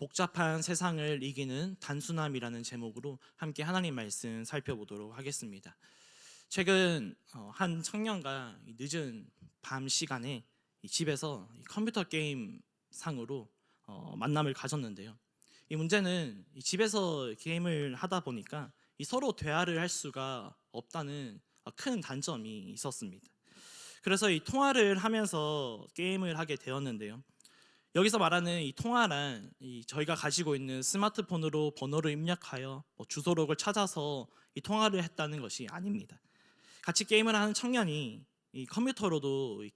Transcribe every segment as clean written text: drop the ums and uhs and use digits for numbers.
복잡한 세상을 이기는 단순함이라는 제목으로 함께 하나님 말씀 살펴보도록 하겠습니다. 최근 한 청년과 늦은 밤 시간에 집에서 컴퓨터 게임 상으로 만남을 가졌는데요. 이 문제는 집에서 게임을 하다 보니까 서로 대화를 할 수가 없다는 큰 단점이 있었습니다. 그래서 이 통화를 하면서 게임을 하게 되었는데요. 여기서 말하는 이 통화란 저희가 가지고 있는 스마트폰으로 번호를 입력하여 주소록을 찾아서 이 통화를 했다는 것이 아닙니다. 같이 게임을 하는 청년이 이 컴퓨터로도 이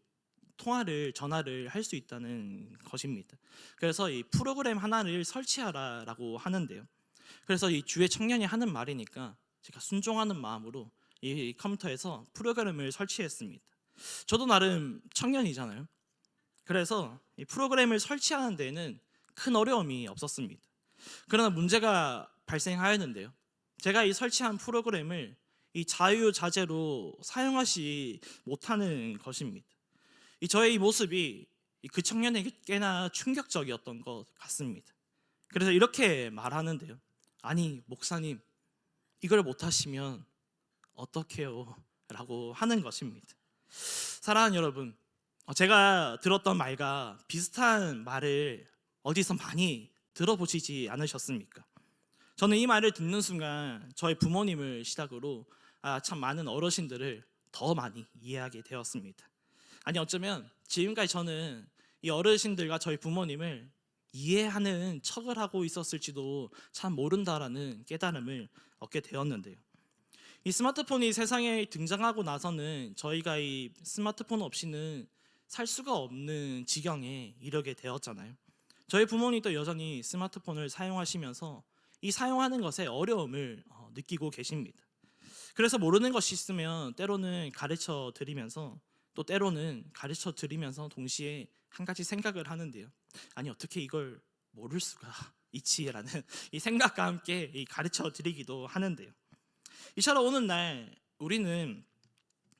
전화를 할 수 있다는 것입니다. 그래서 이 프로그램 하나를 설치하라라고 하는데요. 그래서 이 주의 청년이 하는 말이니까 제가 순종하는 마음으로 이 컴퓨터에서 프로그램을 설치했습니다. 저도 나름 청년이잖아요. 그래서 이 프로그램을 설치하는 데에는 큰 어려움이 없었습니다. 그러나 문제가 발생하였는데요. 제가 이 설치한 프로그램을 이 자유자재로 사용하지 못하는 것입니다. 저의 이 모습이 그 청년에게 꽤나 충격적이었던 것 같습니다. 그래서 이렇게 말하는데요. 아니 목사님, 이걸 못하시면 어떡해요? 라고 하는 것입니다. 사랑하는 여러분, 제가 들었던 말과 비슷한 말을 어디서 많이 들어보시지 않으셨습니까? 저는 이 말을 듣는 순간 저희 부모님을 시작으로 참 많은 어르신들을 더 많이 이해하게 되었습니다. 아니 어쩌면 지금까지 저는 이 어르신들과 저희 부모님을 이해하는 척을 하고 있었을지도 참 모른다라는 깨달음을 얻게 되었는데요. 이 스마트폰이 세상에 등장하고 나서는 저희가 이 스마트폰 없이는 살 수가 없는 지경에 이르게 되었잖아요. 저희 부모님도 여전히 스마트폰을 사용하시면서 이 사용하는 것에 어려움을 느끼고 계십니다. 그래서 모르는 것이 있으면 때로는 가르쳐 드리면서 또 때로는 가르쳐 드리면서 동시에 한 가지 생각을 하는데요. 아니 어떻게 이걸 모를 수가 있지라는 이 생각과 함께 가르쳐 드리기도 하는데요. 이처럼 오는 날 우리는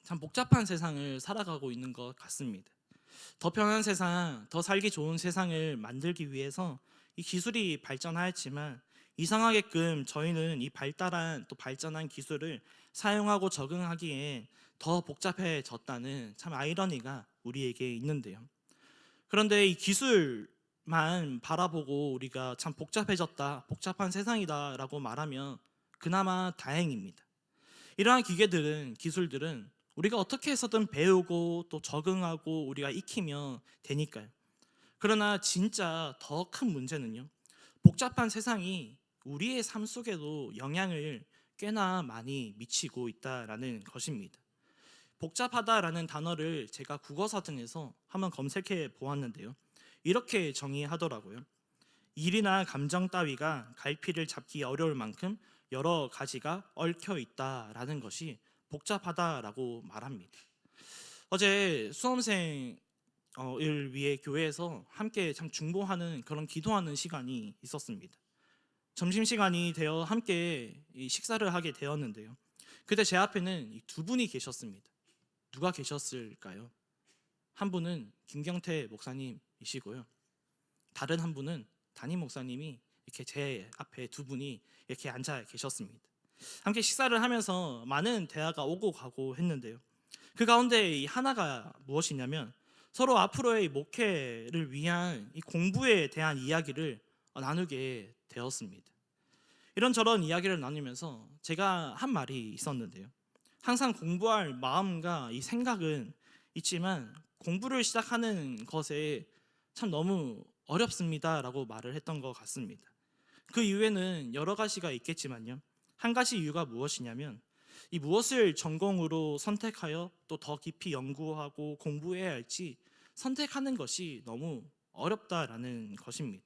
참 복잡한 세상을 살아가고 있는 것 같습니다. 더 편한 세상, 더 살기 좋은 세상을 만들기 위해서 이 기술이 발전하였지만 이상하게끔 저희는 이 발전한 기술을 사용하고 적응하기에 더 복잡해졌다는 참 아이러니가 우리에게 있는데요. 그런데 이 기술만 바라보고 우리가 참 복잡해졌다, 복잡한 세상이다라고 말하면 그나마 다행입니다. 이러한 기술들은 우리가 어떻게 해서든 배우고 또 적응하고 우리가 익히면 되니까요. 그러나 진짜 더 큰 문제는요. 복잡한 세상이 우리의 삶 속에도 영향을 꽤나 많이 미치고 있다라는 것입니다. 복잡하다라는 단어를 제가 국어사전에서 한번 검색해 보았는데요. 이렇게 정의하더라고요. 일이나 감정 따위가 갈피를 잡기 어려울 만큼 여러 가지가 얽혀 있다라는 것이 복잡하다라고 말합니다. 어제 수험생을 위해 교회에서 함께 참 중보하는 그런 기도하는 시간이 있었습니다. 점심시간이 되어 함께 식사를 하게 되었는데요. 그때 제 앞에는 두 분이 계셨습니다. 누가 계셨을까요? 한 분은 김경태 목사님이시고요. 다른 한 분은 담임 목사님이 이렇게 제 앞에 두 분이 이렇게 앉아 계셨습니다. 함께 식사를 하면서 많은 대화가 오고 가고 했는데요. 그 가운데 이 하나가 무엇이냐면 서로 앞으로의 목회를 위한 이 공부에 대한 이야기를 나누게 되었습니다. 이런저런 이야기를 나누면서 제가 한 말이 있었는데요. 항상 공부할 마음과 이 생각은 있지만 공부를 시작하는 것에 참 너무 어렵습니다라고 말을 했던 것 같습니다. 그 이유에는 여러 가지가 있겠지만요. 한 가지 이유가 무엇이냐면 이 무엇을 전공으로 선택하여 또 더 깊이 연구하고 공부해야 할지 선택하는 것이 너무 어렵다라는 것입니다.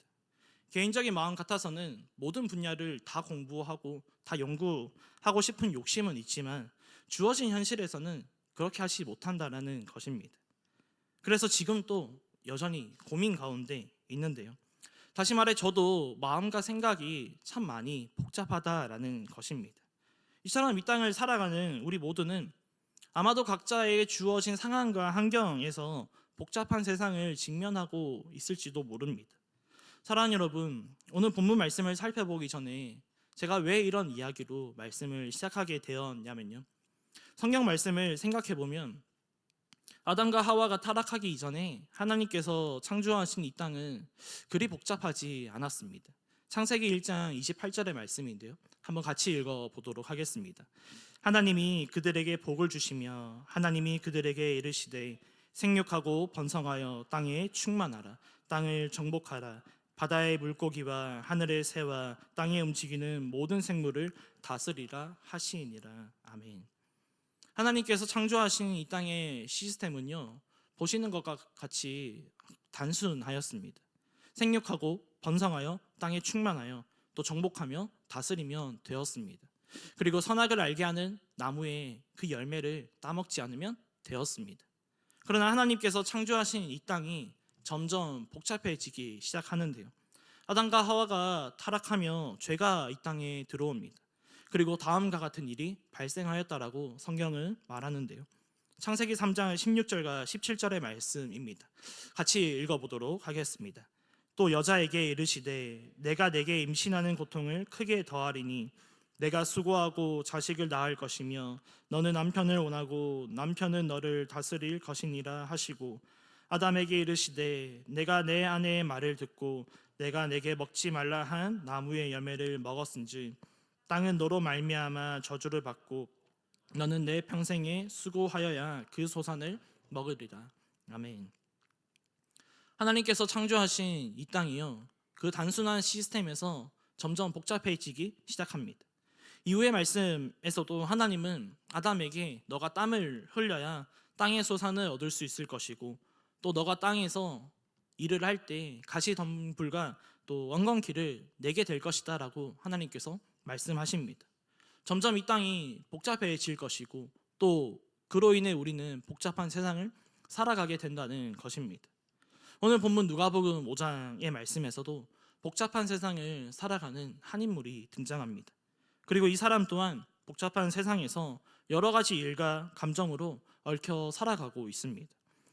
개인적인 마음 같아서는 모든 분야를 다 공부하고 다 연구하고 싶은 욕심은 있지만 주어진 현실에서는 그렇게 하지 못한다라는 것입니다. 그래서 지금 또 여전히 고민 가운데 있는데요. 다시 말해 저도 마음과 생각이 참 많이 복잡하다라는 것입니다. 이처럼 이 땅을 살아가는 우리 모두는 아마도 각자의 주어진 상황과 환경에서 복잡한 세상을 직면하고 있을지도 모릅니다. 사랑하는 여러분, 오늘 본문 말씀을 살펴보기 전에 제가 왜 이런 이야기로 말씀을 시작하게 되었냐면요, 성경 말씀을 생각해 보면 아담과 하와가 타락하기 이전에 하나님께서 창조하신 이 땅은 그리 복잡하지 않았습니다. 창세기 1장 28절의 말씀인데요, 한번 같이 읽어보도록 하겠습니다. 하나님이 그들에게 복을 주시며 하나님이 그들에게 이르시되 생육하고 번성하여 땅에 충만하라. 땅을 정복하라. 바다의 물고기와 하늘의 새와 땅에 움직이는 모든 생물을 다스리라 하시니라. 아멘. 하나님께서 창조하신 이 땅의 시스템은요, 보시는 것과 같이 단순하였습니다. 생육하고 번성하여 땅에 충만하여 또 정복하며 다스리면 되었습니다. 그리고 선악을 알게 하는 나무의 그 열매를 따먹지 않으면 되었습니다. 그러나 하나님께서 창조하신 이 땅이 점점 복잡해지기 시작하는데요, 아담과 하와가 타락하며 죄가 이 땅에 들어옵니다. 그리고 다음과 같은 일이 발생하였다라고 성경은 말하는데요, 창세기 3장 16절과 17절의 말씀입니다. 같이 읽어보도록 하겠습니다. 또 여자에게 이르시되 내가 내게 임신하는 고통을 크게 더하리니 내가 수고하고 자식을 낳을 것이며 너는 남편을 원하고 남편은 너를 다스릴 것이니라 하시고, 아담에게 이르시되 내가 내 아내의 말을 듣고 내가 내게 먹지 말라 한 나무의 열매를 먹었은즉 땅은 너로 말미암아 저주를 받고 너는 내 평생에 수고하여야 그 소산을 먹으리라. 아멘. 하나님께서 창조하신 이 땅이요, 그 단순한 시스템에서 점점 복잡해지기 시작합니다. 이후의 말씀에서도 하나님은 아담에게 너가 땀을 흘려야 땅의 소산을 얻을 수 있을 것이고, 또 너가 땅에서 일을 할 때 가시덤불과 또 원건키를 내게 될 것이다 라고 하나님께서 말씀하십니다. 점점 이 땅이 복잡해질 것이고, 또 그로 인해 우리는 복잡한 세상을 살아가게 된다는 것입니다. 오늘 본문 누가복음 5장의 말씀에서도 복잡한 세상을 살아가는 한 인물이 등장합니다. 그리고 이 사람 또한 복잡한 세상에서 여러 가지 일과 감정으로 얽혀 살아가고 있습니다.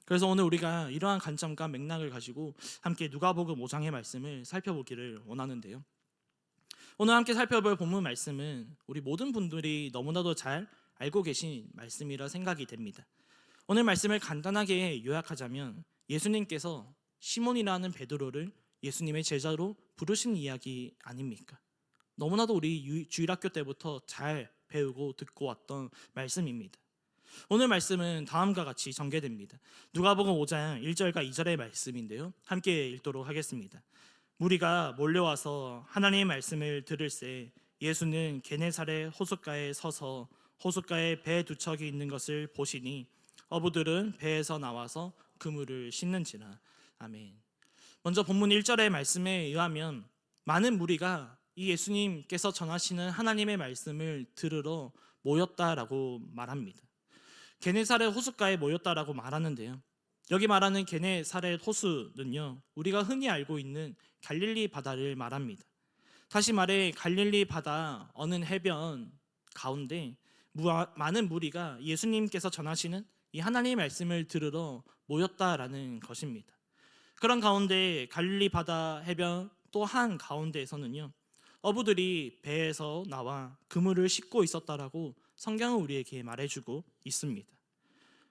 그래서 오늘 우리가 이러한 관점과 맥락을 가지고 함께 누가복음 5장의 말씀을 살펴보기를 원하는데요, 오늘 함께 살펴볼 본문 말씀은 우리 모든 분들이 너무나도 잘 알고 계신 말씀이라 생각이 됩니다. 오늘 말씀을 간단하게 요약하자면 예수님께서 시몬이라는 베드로를 예수님의 제자로 부르신 이야기 아닙니까? 너무나도 우리 주일학교 때부터 잘 배우고 듣고 왔던 말씀입니다. 오늘 말씀은 다음과 같이 전개됩니다. 누가복음 5장 1절과 2절의 말씀인데요, 함께 읽도록 하겠습니다. 무리가 몰려와서 하나님의 말씀을 들을새 예수는 게네사렛 호숫가에 서서 호숫가에 배 두 척이 있는 것을 보시니 어부들은 배에서 나와서 그물을 씻는지라. 아멘. 먼저 본문 1절의 말씀에 의하면 많은 무리가 이 예수님께서 전하시는 하나님의 말씀을 들으러 모였다라고 말합니다. 게네사렛 호숫가에 모였다라고 말하는데요, 여기 말하는 게네사렛 호수는요, 우리가 흔히 알고 있는 갈릴리 바다를 말합니다. 다시 말해 갈릴리 바다 어느 해변 가운데 많은 무리가 예수님께서 전하시는 이 하나님의 말씀을 들으러 모였다라는 것입니다. 그런 가운데 갈릴리 바다 해변 또 한 가운데에서는요, 어부들이 배에서 나와 그물을 씻고 있었다라고 성경은 우리에게 말해주고 있습니다.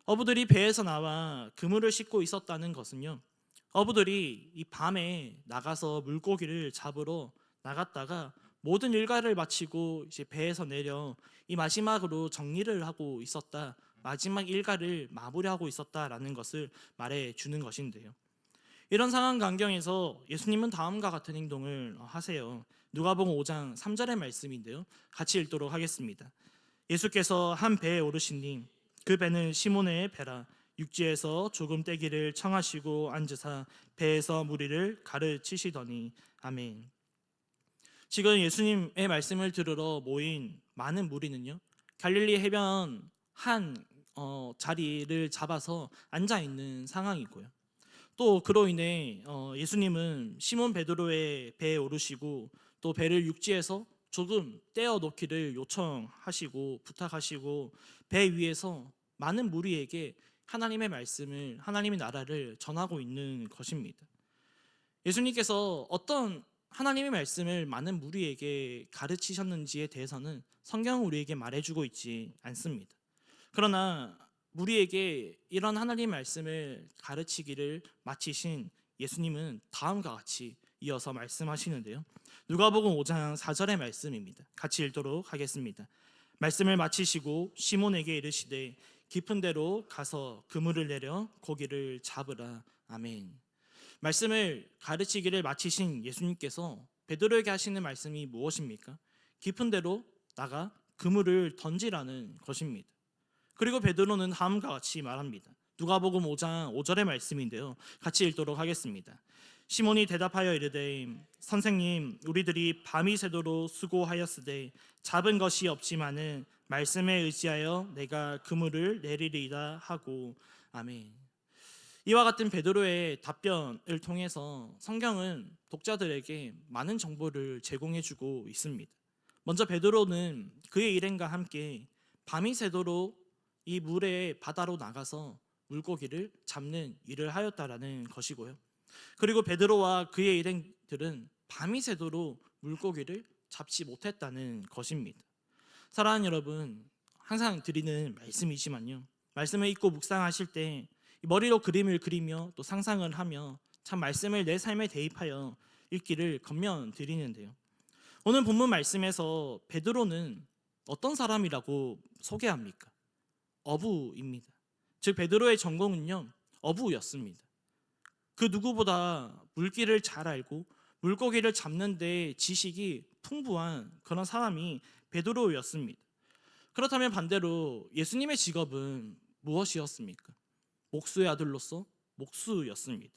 어부들이 배에서 나와 그물을 씻고 있었다는 것은요, 어부들이 이 밤에 나가서 물고기를 잡으러 나갔다가 모든 일과를 마치고 이제 배에서 내려 이 마지막으로 정리를 하고 있었다, 마지막 일과를 마무리하고 있었다라는 것을 말해주는 것인데요, 이런 상황 광경에서 예수님은 다음과 같은 행동을 하세요. 누가복음 5장 3절의 말씀인데요, 같이 읽도록 하겠습니다. 예수께서 한 배에 오르시니 그 배는 시몬의 배라. 육지에서 조금 떼기를 청하시고 앉으사 배에서 무리를 가르치시더니. 아멘. 지금 예수님의 말씀을 들으러 모인 많은 무리는요, 갈릴리 해변 한 자리를 잡아서 앉아 있는 상황이고요, 또 그로 인해 예수님은 시몬 베드로의 배에 오르시고 또 배를 육지에서 조금 떼어 놓기를 요청하시고 부탁하시고 배 위에서 많은 무리에게 하나님의 말씀을, 하나님의 나라를 전하고 있는 것입니다. 예수님께서 어떤 하나님의 말씀을 많은 무리에게 가르치셨는지에 대해서는 성경은 우리에게 말해주고 있지 않습니다. 그러나 우리에게 이런 하나님의 말씀을 가르치기를 마치신 예수님은 다음과 같이 이어서 말씀하시는데요. 누가복음 5장 4절의 말씀입니다. 같이 읽도록 하겠습니다. 말씀을 마치시고 시몬에게 이르시되 깊은 데로 가서 그물을 내려 고기를 잡으라. 아멘. 말씀을 가르치기를 마치신 예수님께서 베드로에게 하시는 말씀이 무엇입니까? 깊은 데로 나가 그물을 던지라는 것입니다. 그리고 베드로는 다음과 같이 말합니다. 누가복음 5장 5절의 말씀인데요. 같이 읽도록 하겠습니다. 시몬이 대답하여 이르되 선생님 우리들이 밤이 새도록 수고하였으되 잡은 것이 없지만은 말씀에 의지하여 내가 그물을 내리리이다 하고 아멘. 이와 같은 베드로의 답변을 통해서 성경은 독자들에게 많은 정보를 제공해주고 있습니다. 먼저 베드로는 그의 일행과 함께 밤이 새도록 이 물의 바다로 나가서 물고기를 잡는 일을 하였다라는 것이고요. 그리고 베드로와 그의 일행들은 밤이 새도록 물고기를 잡지 못했다는 것입니다. 사랑하는 여러분, 항상 드리는 말씀이지만요. 말씀을 읽고 묵상하실 때 머리로 그림을 그리며 또 상상을 하며 참 말씀을 내 삶에 대입하여 읽기를 권면드리는데요. 오늘 본문 말씀에서 베드로는 어떤 사람이라고 소개합니까? 어부입니다. 즉 베드로의 전공은요 어부였습니다. 그 누구보다 물길을 잘 알고 물고기를 잡는 데 지식이 풍부한 그런 사람이 베드로였습니다. 그렇다면 반대로 예수님의 직업은 무엇이었습니까? 목수의 아들로서 목수였습니다.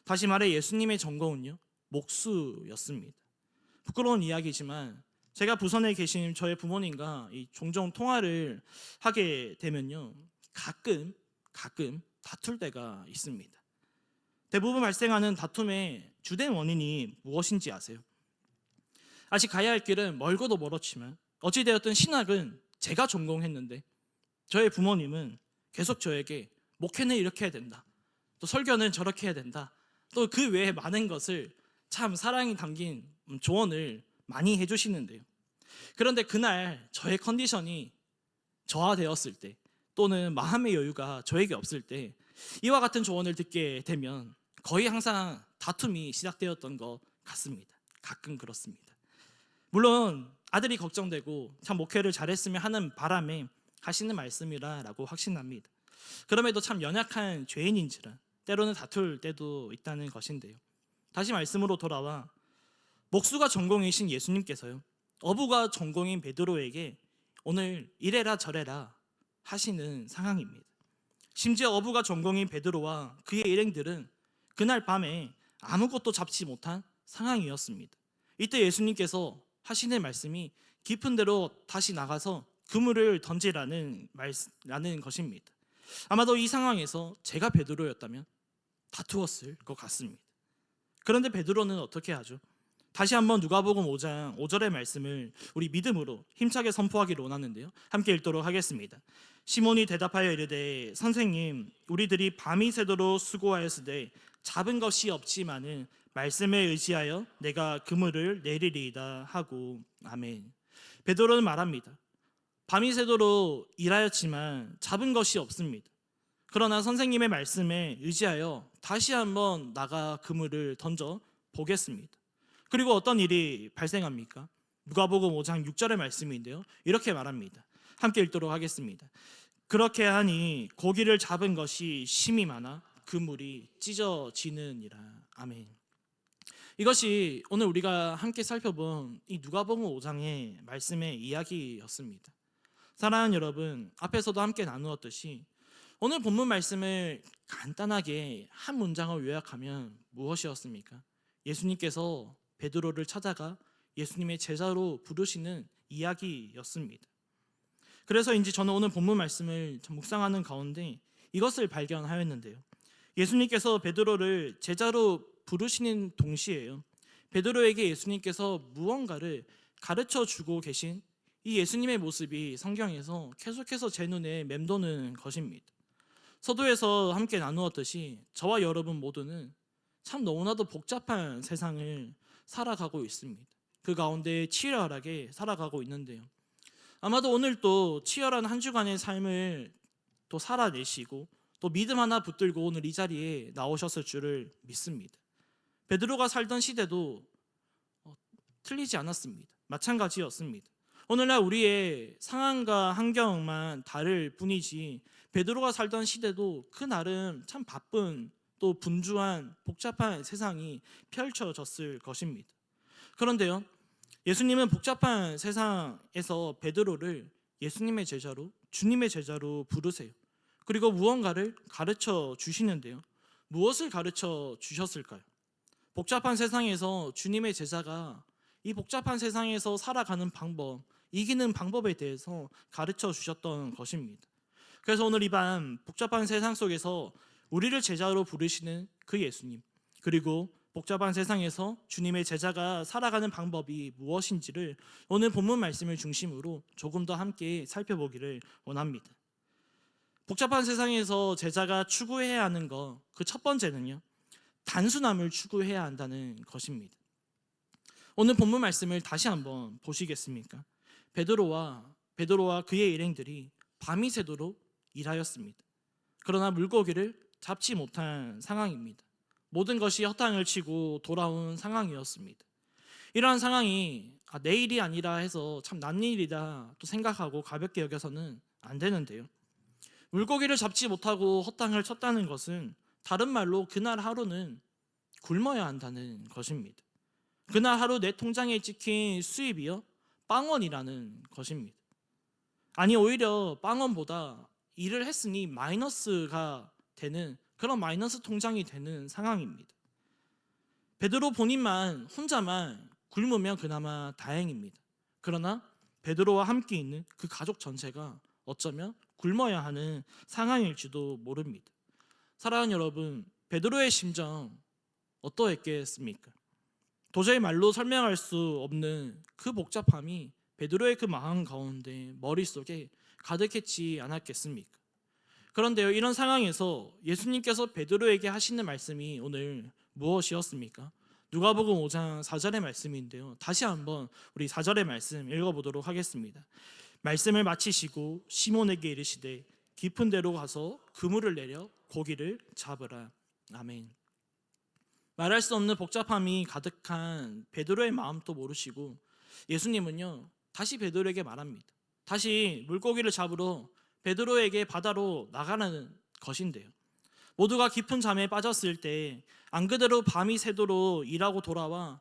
다시 말해 예수님의 전공은요 목수였습니다. 부끄러운 이야기지만 제가 부산에 계신 저의 부모님과 종종 통화를 하게 되면요 가끔 다툴 때가 있습니다. 대부분 발생하는 다툼의 주된 원인이 무엇인지 아세요? 아직 가야 할 길은 멀고도 멀었지만 어찌되었든 신학은 제가 전공했는데 저의 부모님은 계속 저에게 목회는 이렇게 해야 된다, 또 설교는 저렇게 해야 된다, 또 그 외에 많은 것을 참 사랑이 담긴 조언을 많이 해주시는데요. 그런데 그날 저의 컨디션이 저하되었을 때 또는 마음의 여유가 저에게 없을 때 이와 같은 조언을 듣게 되면 거의 항상 다툼이 시작되었던 것 같습니다. 가끔 그렇습니다. 물론 아들이 걱정되고 참 목회를 잘했으면 하는 바람에 하시는 말씀이라고 확신합니다. 그럼에도 참 연약한 죄인인지라 때로는 다툴 때도 있다는 것인데요. 다시 말씀으로 돌아와 목수가 전공이신 예수님께서요 어부가 전공인 베드로에게 오늘 이래라 저래라 하시는 상황입니다. 심지어 어부가 전공인 베드로와 그의 일행들은 그날 밤에 아무것도 잡지 못한 상황이었습니다. 이때 예수님께서 하시는 말씀이 깊은 데로 다시 나가서 그물을 던지라는 것입니다. 아마도 이 상황에서 제가 베드로였다면 다투었을 것 같습니다. 그런데 베드로는 어떻게 하죠? 다시 한번 누가복음 5장 5절의 말씀을 우리 믿음으로 힘차게 선포하기를 원하는데요. 함께 읽도록 하겠습니다. 시몬이 대답하여 이르되 선생님 우리들이 밤이 새도록 수고하였으되 잡은 것이 없지만은 말씀에 의지하여 내가 그물을 내리리이다 하고 아멘. 베드로는 말합니다. 밤이 새도록 일하였지만 잡은 것이 없습니다. 그러나 선생님의 말씀에 의지하여 다시 한번 나가 그물을 던져 보겠습니다. 그리고 어떤 일이 발생합니까? 누가복음 5장 6절의 말씀인데요. 이렇게 말합니다. 함께 읽도록 하겠습니다. 그렇게 하니 고기를 잡은 것이 심이 많아 그물이 찢어지느니라. 아멘. 이것이 오늘 우리가 함께 살펴본 이 누가복음 5장의 말씀의 이야기였습니다. 사랑하는 여러분, 앞에서도 함께 나누었듯이 오늘 본문 말씀을 간단하게 한 문장을 요약하면 무엇이었습니까? 예수님께서 베드로를 찾아가 예수님의 제자로 부르시는 이야기였습니다. 그래서인지 저는 오늘 본문 말씀을 묵상하는 가운데 이것을 발견하였는데요. 예수님께서 베드로를 제자로 부르시는 동시에요, 베드로에게 예수님께서 무언가를 가르쳐 주고 계신 이 예수님의 모습이 성경에서 계속해서 제 눈에 맴도는 것입니다. 서두에서 함께 나누었듯이 저와 여러분 모두는 참 너무나도 복잡한 세상을 살아가고 있습니다. 그 가운데 치열하게 살아가고 있는데요. 아마도 오늘 또 치열한 한 주간의 삶을 또 살아내시고 또 믿음 하나 붙들고 오늘 이 자리에 나오셨을 줄을 믿습니다. 베드로가 살던 시대도 틀리지 않았습니다. 마찬가지였습니다. 오늘날 우리의 상황과 환경만 다를 뿐이지 베드로가 살던 시대도 그 나름 참 바쁜 또 분주한 복잡한 세상이 펼쳐졌을 것입니다. 그런데요, 예수님은 복잡한 세상에서 베드로를 예수님의 제자로, 주님의 제자로 부르세요. 그리고 무언가를 가르쳐 주시는데요. 무엇을 가르쳐 주셨을까요? 복잡한 세상에서 주님의 제자가 이 복잡한 세상에서 살아가는 방법, 이기는 방법에 대해서 가르쳐 주셨던 것입니다. 그래서 오늘 이 밤 복잡한 세상 속에서 우리를 제자로 부르시는 그 예수님, 그리고 복잡한 세상에서 주님의 제자가 살아가는 방법이 무엇인지를 오늘 본문 말씀을 중심으로 조금 더 함께 살펴보기를 원합니다. 복잡한 세상에서 제자가 추구해야 하는 것, 그 첫 번째는요, 단순함을 추구해야 한다는 것입니다. 오늘 본문 말씀을 다시 한번 보시겠습니까? 베드로와 그의 일행들이 밤이 새도록 일하였습니다. 그러나 물고기를 잡지 못한 상황입니다. 모든 것이 허탕을 치고 돌아온 상황이었습니다. 이러한 상황이 내일이 아니라 해서 참 난일이다 또 생각하고 가볍게 여겨서는 안 되는데요. 물고기를 잡지 못하고 허탕을 쳤다는 것은 다른 말로 그날 하루는 굶어야 한다는 것입니다. 그날 하루 내 통장에 찍힌 수입이요, 빵원이라는 것입니다. 아니, 오히려 빵원보다 일을 했으니 마이너스가 되는 그런 마이너스 통장이 되는 상황입니다. 베드로 본인만 혼자만 굶으면 그나마 다행입니다. 그러나 베드로와 함께 있는 그 가족 전체가 어쩌면 굶어야 하는 상황일지도 모릅니다. 사랑하는 여러분, 베드로의 심정 어떠했겠습니까? 도저히 말로 설명할 수 없는 그 복잡함이 베드로의 그 마음 가운데 머릿속에 가득했지 않았겠습니까? 그런데요, 이런 상황에서 예수님께서 베드로에게 하시는 말씀이 오늘 무엇이었습니까? 누가복음 5장 4절의 말씀인데요. 다시 한번 우리 4절의 말씀 읽어보도록 하겠습니다. 말씀을 마치시고 시몬에게 이르시되 깊은 데로 가서 그물을 내려 고기를 잡으라. 아멘. 말할 수 없는 복잡함이 가득한 베드로의 마음도 모르시고 예수님은요, 다시 베드로에게 말합니다. 다시 물고기를 잡으러 베드로에게 바다로 나가는 것인데요. 모두가 깊은 잠에 빠졌을 때 안 그대로 밤이 새도록 일하고 돌아와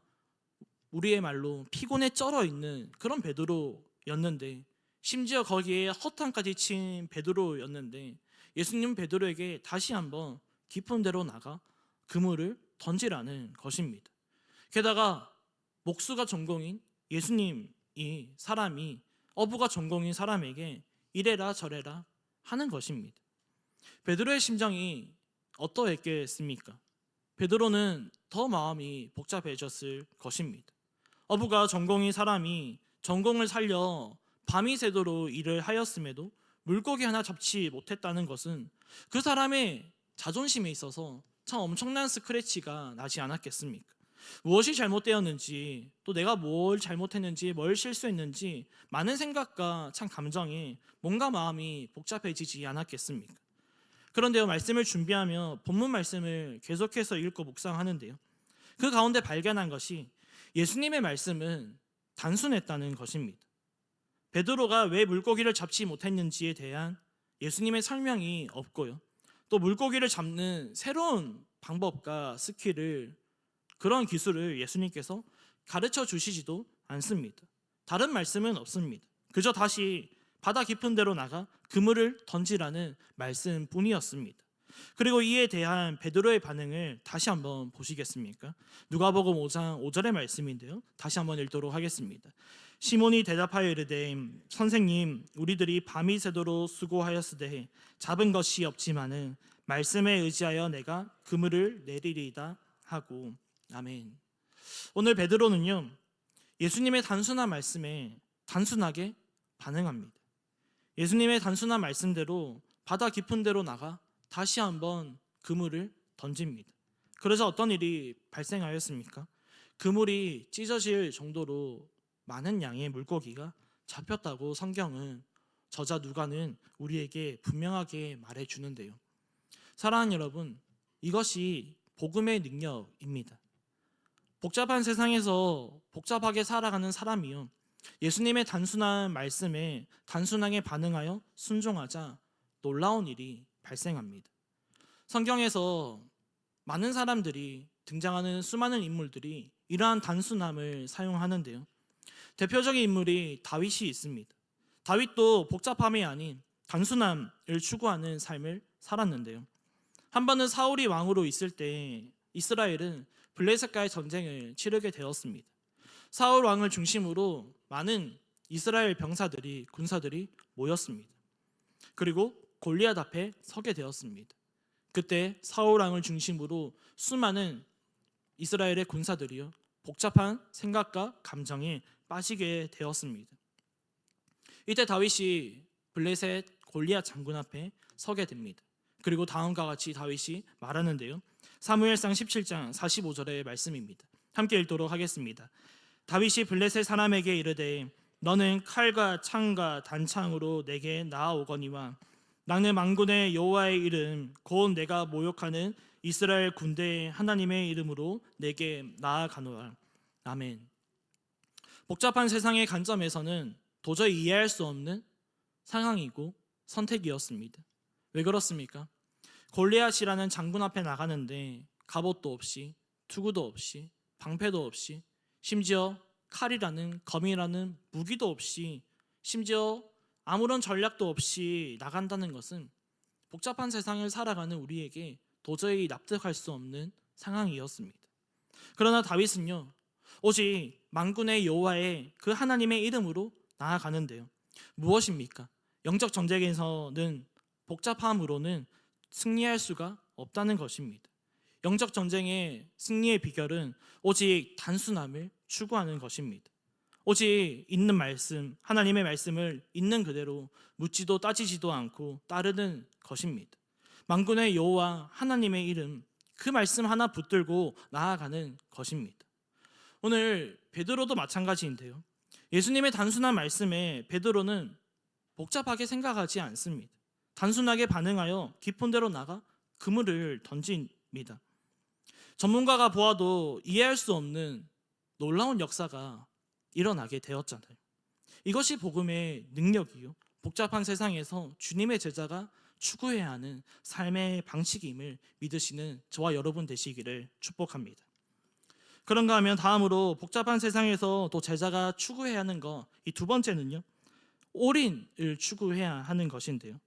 우리의 말로 피곤에 쩔어 있는 그런 베드로였는데, 심지어 거기에 허탕까지 친 베드로였는데 예수님은 베드로에게 다시 한번 깊은 데로 나가 그물을 던지라는 것입니다. 게다가 목수가 전공인 예수님이 사람이 어부가 전공인 사람에게 이래라 저래라 하는 것입니다. 베드로의 심정이 어떠했겠습니까? 베드로는 더 마음이 복잡해졌을 것입니다. 어부가 전공인 사람이 전공을 살려 밤이 새도록 일을 하였음에도 물고기 하나 잡지 못했다는 것은 그 사람의 자존심에 있어서 참 엄청난 스크래치가 나지 않았겠습니까? 무엇이 잘못되었는지, 또 내가 뭘 잘못했는지, 뭘 실수했는지 많은 생각과 참 감정이 뭔가 마음이 복잡해지지 않았겠습니까? 그런데요, 말씀을 준비하며 본문 말씀을 계속해서 읽고 묵상하는데요, 그 가운데 발견한 것이 예수님의 말씀은 단순했다는 것입니다. 베드로가 왜 물고기를 잡지 못했는지에 대한 예수님의 설명이 없고요, 또 물고기를 잡는 새로운 방법과 스킬을, 그런 기술을 예수님께서 가르쳐 주시지도 않습니다. 다른 말씀은 없습니다. 그저 다시 바다 깊은 데로 나가 그물을 던지라는 말씀뿐이었습니다. 그리고 이에 대한 베드로의 반응을 다시 한번 보시겠습니까? 누가복음 5장 5절의 말씀인데요, 다시 한번 읽도록 하겠습니다. 시몬이 대답하여 이르되 선생님, 우리들이 밤이 새도록 수고하였으되 잡은 것이 없지만은 말씀에 의지하여 내가 그물을 내리리이다 하고. 아멘. 오늘 베드로는요, 예수님의 단순한 말씀에 단순하게 반응합니다. 예수님의 단순한 말씀대로 바다 깊은 데로 나가 다시 한번 그물을 던집니다. 그러자 어떤 일이 발생하였습니까? 그물이 찢어질 정도로 많은 양의 물고기가 잡혔다고 성경은, 저자 누가는 우리에게 분명하게 말해주는데요. 사랑하는 여러분, 이것이 복음의 능력입니다. 복잡한 세상에서 복잡하게 살아가는 사람이요, 예수님의 단순한 말씀에 단순하게 반응하여 순종하자 놀라운 일이 발생합니다. 성경에서 많은 사람들이 등장하는 수많은 인물들이 이러한 단순함을 사용하는데요. 대표적인 인물이 다윗이 있습니다. 다윗도 복잡함이 아닌 단순함을 추구하는 삶을 살았는데요. 한 번은 사울이 왕으로 있을 때 이스라엘은 블레셋과의 전쟁을 치르게 되었습니다. 사울 왕을 중심으로 많은 이스라엘 병사들이, 군사들이 모였습니다. 그리고 골리앗 앞에 서게 되었습니다. 그때 사울 왕을 중심으로 수많은 이스라엘의 군사들이요, 복잡한 생각과 감정에 빠지게 되었습니다. 이때 다윗이 블레셋 골리앗 장군 앞에 서게 됩니다. 그리고 다음과 같이 다윗이 말하는데요. 사무엘상 17장 45절의 말씀입니다. 함께 읽도록 하겠습니다. 다윗이 블레셋 사람에게 이르되 너는 칼과 창과 단창으로 내게 나아오거니와 나는 만군의 여호와의 이름 곧 내가 모욕하는 이스라엘 군대의 하나님의 이름으로 내게 나아가노라. 아멘. 복잡한 세상의 관점에서는 도저히 이해할 수 없는 상황이고 선택이었습니다. 왜 그렇습니까? 골리앗이라는 장군 앞에 나가는데 갑옷도 없이, 투구도 없이, 방패도 없이, 심지어 칼이라는, 검이라는 무기도 없이, 심지어 아무런 전략도 없이 나간다는 것은 복잡한 세상을 살아가는 우리에게 도저히 납득할 수 없는 상황이었습니다. 그러나 다윗은요, 오직 만군의 여호와의 그 하나님의 이름으로 나아가는데요. 무엇입니까? 영적 전쟁에서는 복잡함으로는 승리할 수가 없다는 것입니다. 영적 전쟁의 승리의 비결은 오직 단순함을 추구하는 것입니다. 오직 있는 말씀, 하나님의 말씀을 있는 그대로 묻지도 따지지도 않고 따르는 것입니다. 만군의 여호와 하나님의 이름, 그 말씀 하나 붙들고 나아가는 것입니다. 오늘 베드로도 마찬가지인데요. 예수님의 단순한 말씀에 베드로는 복잡하게 생각하지 않습니다. 단순하게 반응하여 깊은 데로 나가 그물을 던집니다. 전문가가 보아도 이해할 수 없는 놀라운 역사가 일어나게 되었잖아요. 이것이 복음의 능력이요, 복잡한 세상에서 주님의 제자가 추구해야 하는 삶의 방식임을 믿으시는 저와 여러분 되시기를 축복합니다. 그런가 하면 다음으로 복잡한 세상에서 또 제자가 추구해야 하는 것, 이 두 번째는요, 올인을 추구해야 하는 것인데요.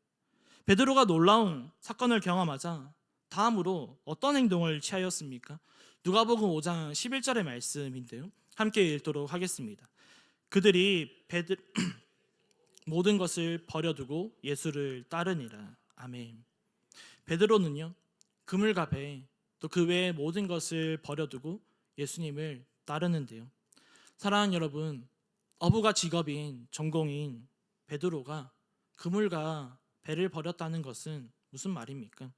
베드로가 놀라운 사건을 경험하자 다음으로 어떤 행동을 취하였습니까? 누가복음 5장 11절의 말씀인데요. 함께 읽도록 하겠습니다. 그들이 모든 것을 버려두고 예수를 따르니라. 아멘. 베드로는요, 그물과 배, 또 그 외의 모든 것을 버려두고 예수님을 따르는데요. 사랑하는 여러분, 어부가 직업인, 전공인 베드로가 그물과 배를 버렸다는 것은 무슨 말입니까?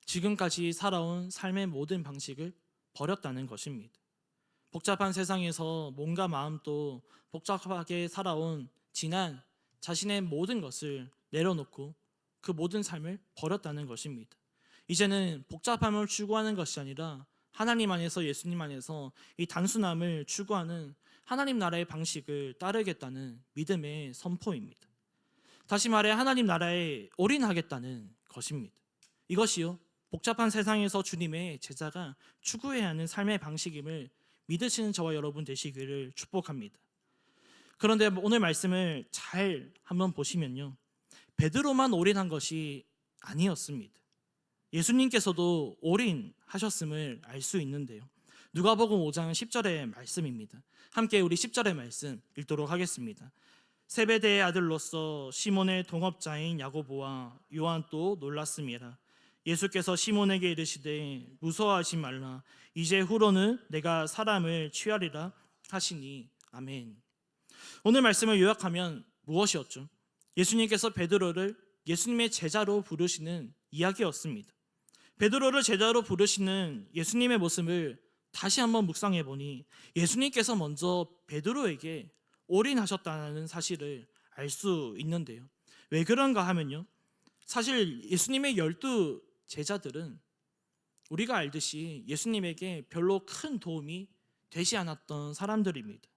지금까지 살아온 삶의 모든 방식을 버렸다는 것입니다. 복잡한 세상에서 몸과 마음도 복잡하게 살아온 지난 자신의 모든 것을 내려놓고 그 모든 삶을 버렸다는 것입니다. 이제는 복잡함을 추구하는 것이 아니라 하나님 안에서, 예수님 안에서 이 단순함을 추구하는 하나님 나라의 방식을 따르겠다는 믿음의 선포입니다. 다시 말해 하나님 나라에 올인하겠다는 것입니다. 이것이요, 복잡한 세상에서 주님의 제자가 추구해야 하는 삶의 방식임을 믿으시는 저와 여러분 되시기를 축복합니다. 그런데 오늘 말씀을 잘 한번 보시면요, 베드로만 올인한 것이 아니었습니다. 예수님께서도 올인하셨음을 알 수 있는데요. 누가복음 5장 10절의 말씀입니다. 함께 우리 10절의 말씀 읽도록 하겠습니다. 세베대의 아들로서 시몬의 동업자인 야고보와 요한도 놀랐음이라. 예수께서 시몬에게 이르시되 무서워하지 말라. 이제 후로는 내가 사람을 취하리라 하시니. 아멘. 오늘 말씀을 요약하면 무엇이었죠? 예수님께서 베드로를 예수님의 제자로 부르시는 이야기였습니다. 베드로를 제자로 부르시는 예수님의 모습을 다시 한번 묵상해 보니 예수님께서 먼저 베드로에게 올인하셨다는 사실을 알 수 있는데요. 왜 그런가 하면요, 사실 예수님의 12 제자들은 우리가 알듯이 예수님에게 별로 큰 도움이 되지 않았던 사람들입니다.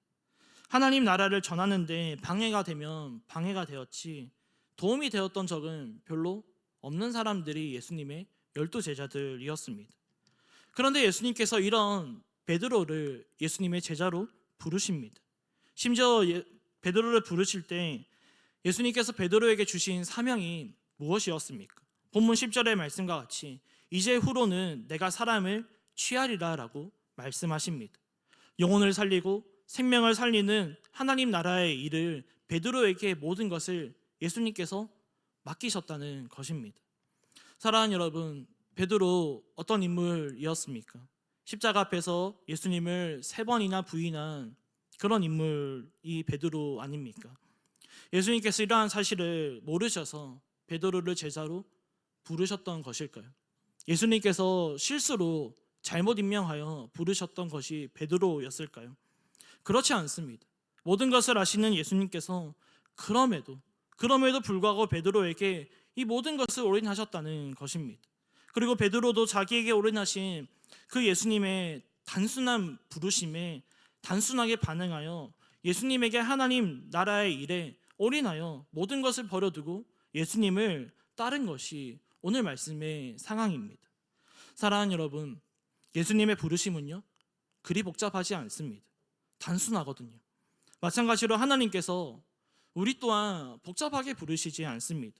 하나님 나라를 전하는데 방해가 되면 방해가 되었지 도움이 되었던 적은 별로 없는 사람들이 예수님의 12 제자들이었습니다. 그런데 예수님께서 이런 베드로를 예수님의 제자로 부르십니다. 심지어 베드로를 부르실 때 예수님께서 베드로에게 주신 사명이 무엇이었습니까? 본문 10절의 말씀과 같이 이제 후로는 내가 사람을 취하리라 라고 말씀하십니다. 영혼을 살리고 생명을 살리는 하나님 나라의 일을 베드로에게 모든 것을 예수님께서 맡기셨다는 것입니다. 사랑하는 여러분, 베드로 어떤 인물이었습니까? 십자가 앞에서 예수님을 3번이나 부인한 그런 인물이 베드로 아닙니까? 예수님께서 이러한 사실을 모르셔서 베드로를 제자로 부르셨던 것일까요? 예수님께서 실수로 잘못 임명하여 부르셨던 것이 베드로였을까요? 그렇지 않습니다. 모든 것을 아시는 예수님께서 그럼에도 불구하고 베드로에게 이 모든 것을 올인하셨다는 것입니다. 그리고 베드로도 자기에게 올인하신 그 예수님의 단순한 부르심에 단순하게 반응하여 예수님에게 하나님 나라의 일에 올인하여 모든 것을 버려두고 예수님을 따른 것이 오늘 말씀의 상황입니다. 사랑하는 여러분, 예수님의 부르심은요, 그리 복잡하지 않습니다. 단순하거든요. 마찬가지로 하나님께서 우리 또한 복잡하게 부르시지 않습니다.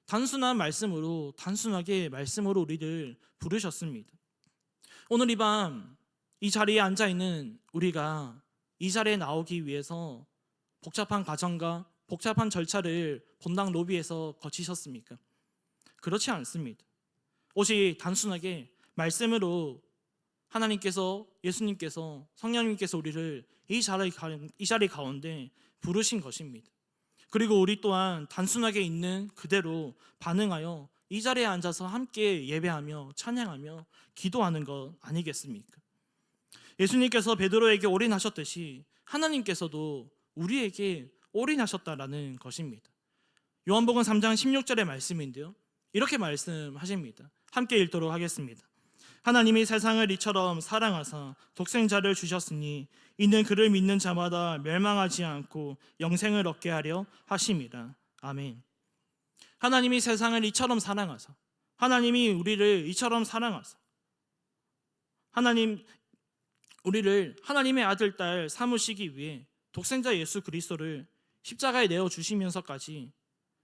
단순하게 말씀으로 우리를 부르셨습니다. 오늘 이 밤 이 자리에 앉아 있는 우리가 이 자리에 나오기 위해서 복잡한 과정과 복잡한 절차를 본당 로비에서 거치셨습니까? 그렇지 않습니다. 오직 단순하게 말씀으로 하나님께서, 예수님께서, 성령님께서 우리를 이 자리 가운데 부르신 것입니다. 그리고 우리 또한 단순하게 있는 그대로 반응하여 이 자리에 앉아서 함께 예배하며 찬양하며 기도하는 것 아니겠습니까? 예수님께서 베드로에게 올인하셨듯이 하나님께서도 우리에게 올인하셨다라는 것입니다. 요한복음 3장 16절의 말씀인데요, 이렇게 말씀하십니다. 함께 읽도록 하겠습니다. 하나님이 세상을 이처럼 사랑하사 독생자를 주셨으니 이는 그를 믿는 자마다 멸망하지 않고 영생을 얻게 하려 하심이라. 아멘. 하나님이 세상을 이처럼 사랑하사, 하나님이 우리를 이처럼 사랑하사, 우리를 하나님의 아들, 딸 삼으시기 위해 독생자 예수 그리스도를 십자가에 내어주시면서까지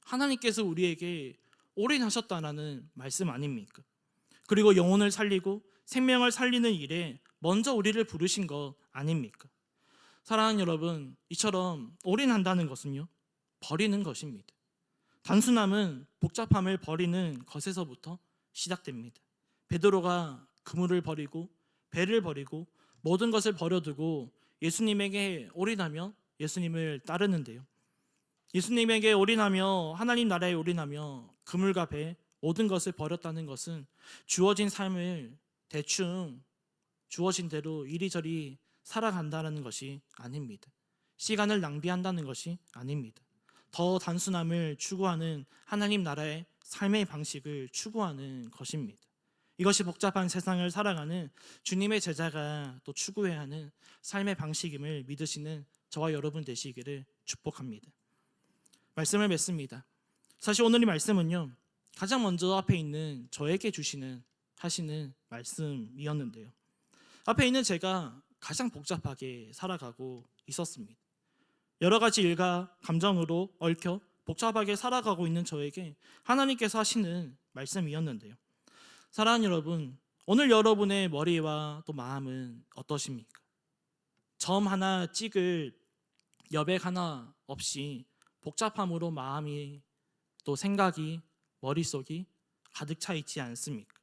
하나님께서 우리에게 올인하셨다는 말씀 아닙니까? 그리고 영혼을 살리고 생명을 살리는 일에 먼저 우리를 부르신 것 아닙니까? 사랑하는 여러분, 이처럼 올인한다는 것은요, 버리는 것입니다. 단순함은 복잡함을 버리는 것에서부터 시작됩니다. 베드로가 그물을 버리고 배를 버리고 모든 것을 버려두고 예수님에게 올인하며 예수님을 따르는데요, 예수님에게 올인하며 하나님 나라에 올인하며 그물과 배 모든 것을 버렸다는 것은 주어진 삶을 대충 주어진 대로 이리저리 살아간다는 것이 아닙니다. 시간을 낭비한다는 것이 아닙니다. 더 단순함을 추구하는 하나님 나라의 삶의 방식을 추구하는 것입니다. 이것이 복잡한 세상을 살아가는 주님의 제자가 또 추구해야 하는 삶의 방식임을 믿으시는 저와 여러분 되시기를 축복합니다. 말씀을 맺습니다. 사실 오늘 이 말씀은요, 가장 먼저 앞에 있는 저에게 하시는 말씀이었는데요, 앞에 있는 제가 가장 복잡하게 살아가고 있었습니다. 여러 가지 일과 감정으로 얽혀 복잡하게 살아가고 있는 저에게 하나님께서 하시는 말씀이었는데요, 사랑하는 여러분, 오늘 여러분의 머리와 또 마음은 어떠십니까? 점 하나 찍을 여백 하나 없이 복잡함으로 마음이 또 생각이 머릿속이 가득 차 있지 않습니까?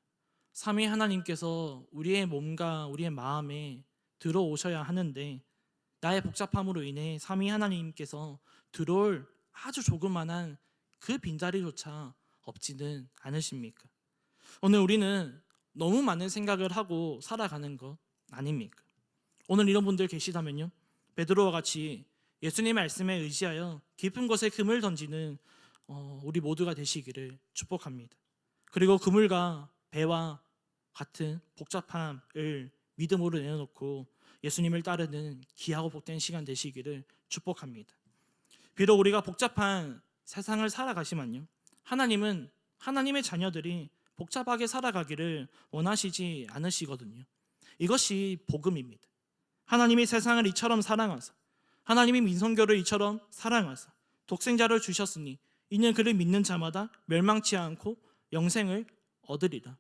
삼위 하나님께서 우리의 몸과 우리의 마음에 들어오셔야 하는데 나의 복잡함으로 인해 삼위 하나님께서 들어올 아주 조그만한 그 빈자리조차 없지는 않으십니까? 오늘 우리는 너무 많은 생각을 하고 살아가는 것 아닙니까? 오늘 이런 분들 계시다면요, 베드로와 같이 예수님의 말씀에 의지하여 깊은 곳에 금을 던지는 우리 모두가 되시기를 축복합니다. 그리고 그물과 배와 같은 복잡함을 믿음으로 내려놓고 예수님을 따르는 귀하고 복된 시간 되시기를 축복합니다. 비록 우리가 복잡한 세상을 살아가지만요, 하나님은 하나님의 자녀들이 복잡하게 살아가기를 원하시지 않으시거든요. 이것이 복음입니다. 하나님이 세상을 이처럼 사랑하사, 하나님이 민성교를 이처럼 사랑하사 독생자를 주셨으니 이는 그를 믿는 자마다 멸망치 않고 영생을 얻으리라.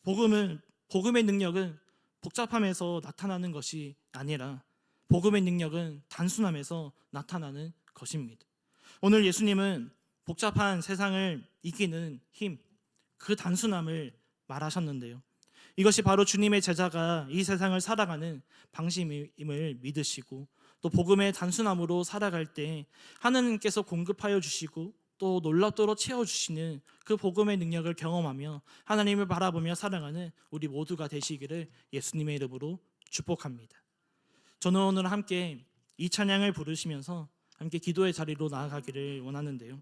복음의 능력은 복잡함에서 나타나는 것이 아니라 복음의 능력은 단순함에서 나타나는 것입니다. 오늘 예수님은 복잡한 세상을 이기는 힘, 그 단순함을 말하셨는데요, 이것이 바로 주님의 제자가 이 세상을 살아가는 방식임을 믿으시고, 또 복음의 단순함으로 살아갈 때 하나님께서 공급하여 주시고 또 놀랍도록 채워주시는 그 복음의 능력을 경험하며 하나님을 바라보며 살아가는 우리 모두가 되시기를 예수님의 이름으로 축복합니다. 저는 오늘 함께 이 찬양을 부르시면서 함께 기도의 자리로 나아가기를 원하는데요,